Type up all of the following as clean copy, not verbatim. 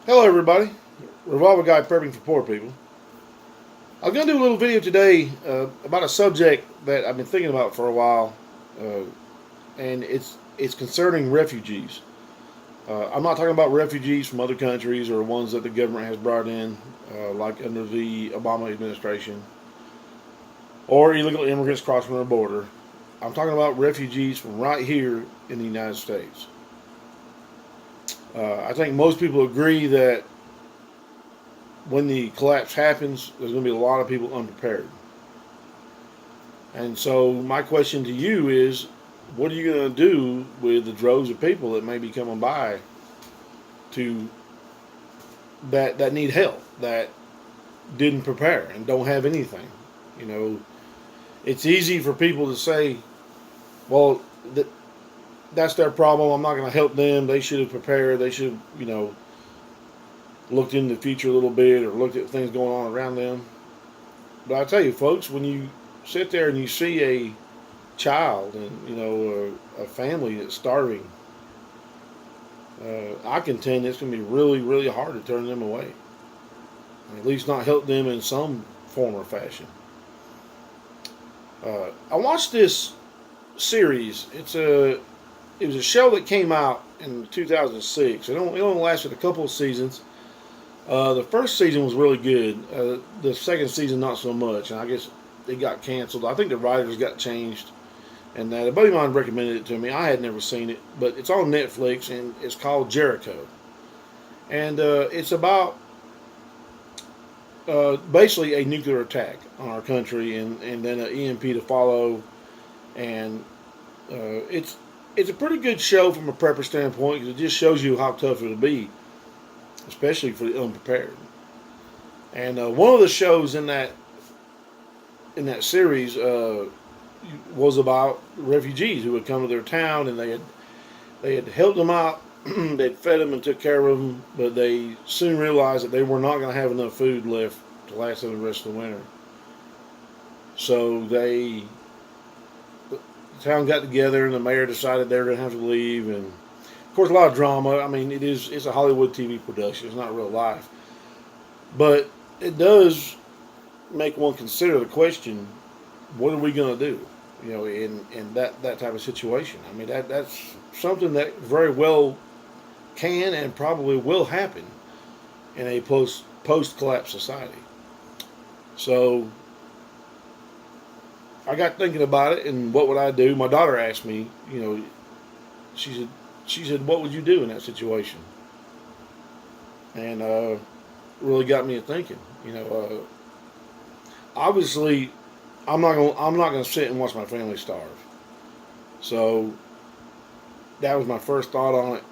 Hello, everybody. Revolver Guy prepping for poor people. I'm going to do a little video today about a subject that I've been thinking about for a while, uh, and it's concerning refugees. I'm not talking about refugees from other countries or ones that the government has brought in, like under the Obama administration, or illegal immigrants crossing our border. I'm talking about refugees from right here in the United States. I think most people agree that when the collapse happens, there's going to be a lot of people unprepared. And so, my question to you is, what are you going to do with the droves of people that may be coming by to that need help, that didn't prepare and don't have anything? You know, it's easy for people to say, "Well, that's their problem. I'm not going to help them. They should have prepared. They should have, looked into the future a little bit or looked at things going on around them." But I tell you, folks, when you sit there and you see a child and a family that's starving, I contend it's going to be really, really hard to turn them away. At least not help them in some form or fashion. I watched this series. It was a show that came out in 2006. It only lasted a couple of seasons. The first season was really good. The second season, not so much. And I guess it got canceled. I think the writers got changed. And a buddy of mine recommended it to me. I had never seen it. But it's on Netflix, and it's called Jericho. And it's about basically a nuclear attack on our country and then an EMP to follow. And it's a pretty good show from a prepper standpoint because it just shows you how tough it'll be, especially for the unprepared. And one of the shows in that series was about refugees who had come to their town, and they had helped them out, they'd fed them and took care of them, but they soon realized that they were not going to have enough food left to last them the rest of the winter. So the town got together, and the mayor decided they were going to have to leave, and of course, a lot of drama. I mean, it's a Hollywood TV production. It's not real life. But it does make one consider the question, what are we going to do? In that type of situation. I mean, that's something that very well can and probably will happen in a post-collapse society. So I got thinking about it and what would I do. My daughter asked me, she said, what would you do in that situation? And really got me thinking. Obviously, I'm not gonna sit and watch my family starve. So that was my first thought on it.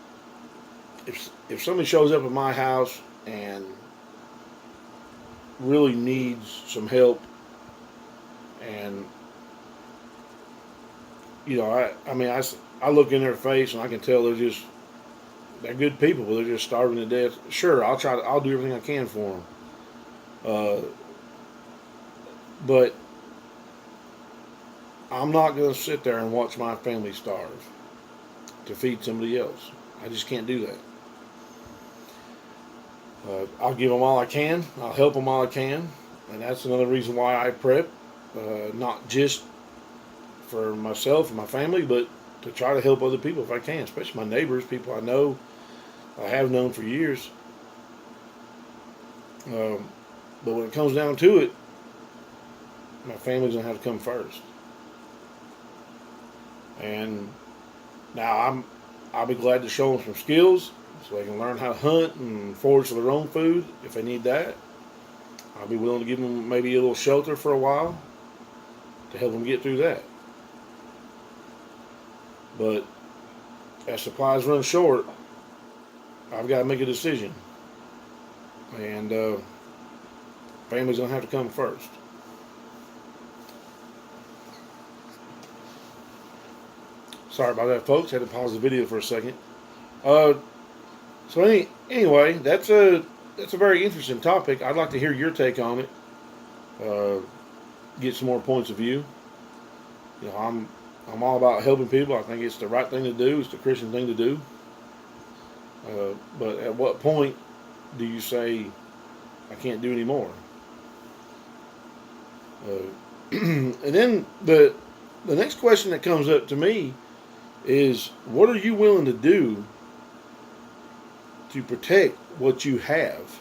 If somebody shows up at my house and really needs some help, and I look in their face and I can tell they're good people, but they're just starving to death. Sure, I'll do everything I can for them. But I'm not going to sit there and watch my family starve to feed somebody else. I just can't do that. I'll give them all I can. I'll help them all I can. And that's another reason why I prep. Not just for myself and my family, but to try to help other people if I can, especially my neighbors, people I know, I have known for years. But when it comes down to it, my family's going to have to come first. And now I'll be glad to show them some skills so they can learn how to hunt and forage for their own food if they need that. I'll be willing to give them maybe a little shelter for a while to help them get through that. But as supplies run short, I've got to make a decision. And family's going to have to come first. Sorry about that, folks. Had to pause the video for a second. Anyway, that's a very interesting topic. I'd like to hear your take on it. Get some more points of view. I'm all about helping people. I think it's the right thing to do. It's the Christian thing to do. But at what point do you say, I can't do anymore? And then the next question that comes up to me is, what are you willing to do to protect what you have?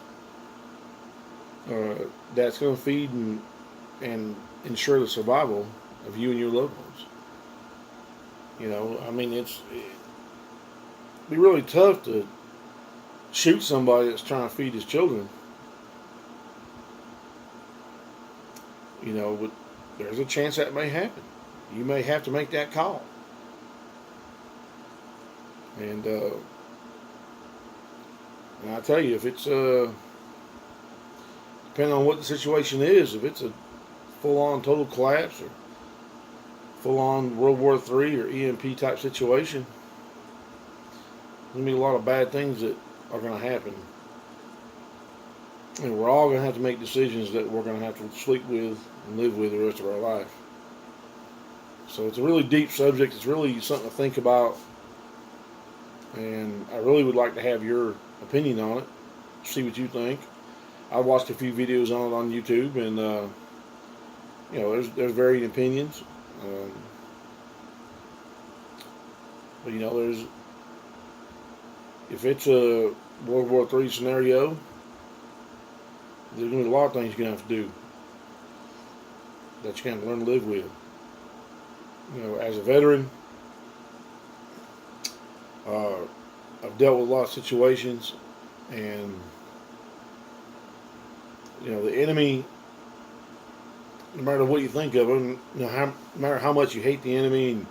That's going to feed and ensure the survival of you and your loved ones. You know, I mean, it'd be really tough to shoot somebody that's trying to feed his children. You know, but there's a chance that may happen. You may have to make that call. And I tell you, if it's depending on what the situation is, if it's a full-on total collapse or full-on World War III or EMP type situation, there's going to be a lot of bad things that are going to happen. And we're all going to have to make decisions that we're going to have to sleep with and live with the rest of our life. So it's a really deep subject. It's really something to think about. And I really would like to have your opinion on it. See what you think. I watched a few videos on it on YouTube, and you know, there's varying opinions. But you know, if it's a World War III scenario, there's going to be a lot of things you're going to have to do that you're going to learn to live with. You know, as a veteran, I've dealt with a lot of situations, and you know, the enemy, no matter what you think of them, no matter how much you hate the enemy, and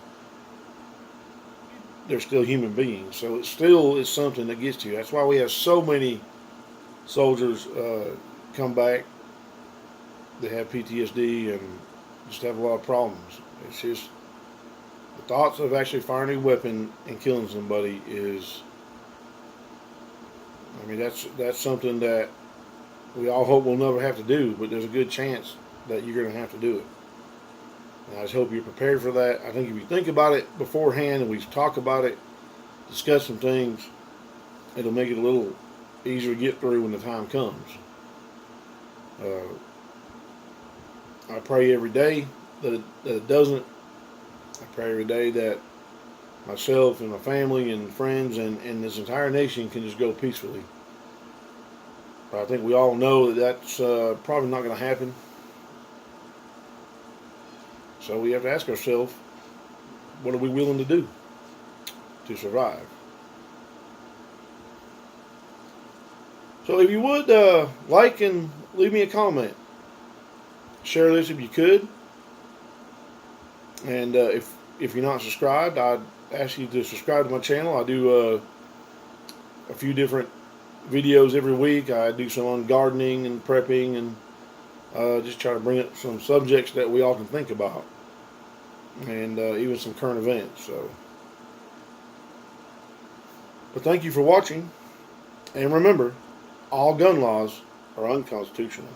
they're still human beings. So it still is something that gets to you. That's why we have so many soldiers come back that have PTSD and just have a lot of problems. It's just the thoughts of actually firing a weapon and killing somebody is, I mean, that's something that we all hope we'll never have to do, but there's a good chance that you're going to have to do it. And I just hope you're prepared for that. I think if you think about it beforehand and we talk about it, discuss some things, it'll make it a little easier to get through when the time comes. I pray every day that it doesn't. I pray every day that myself and my family and friends and this entire nation can just go peacefully. But I think we all know that that's probably not going to happen. So we have to ask ourselves, what are we willing to do to survive? So if you would like and leave me a comment. Share this if you could. And if you're not subscribed, I'd ask you to subscribe to my channel. I do a few different videos every week. I do some on gardening and prepping, and just try to bring up some subjects that we all can think about, and even some current events. So, but thank you for watching, and remember, all gun laws are unconstitutional.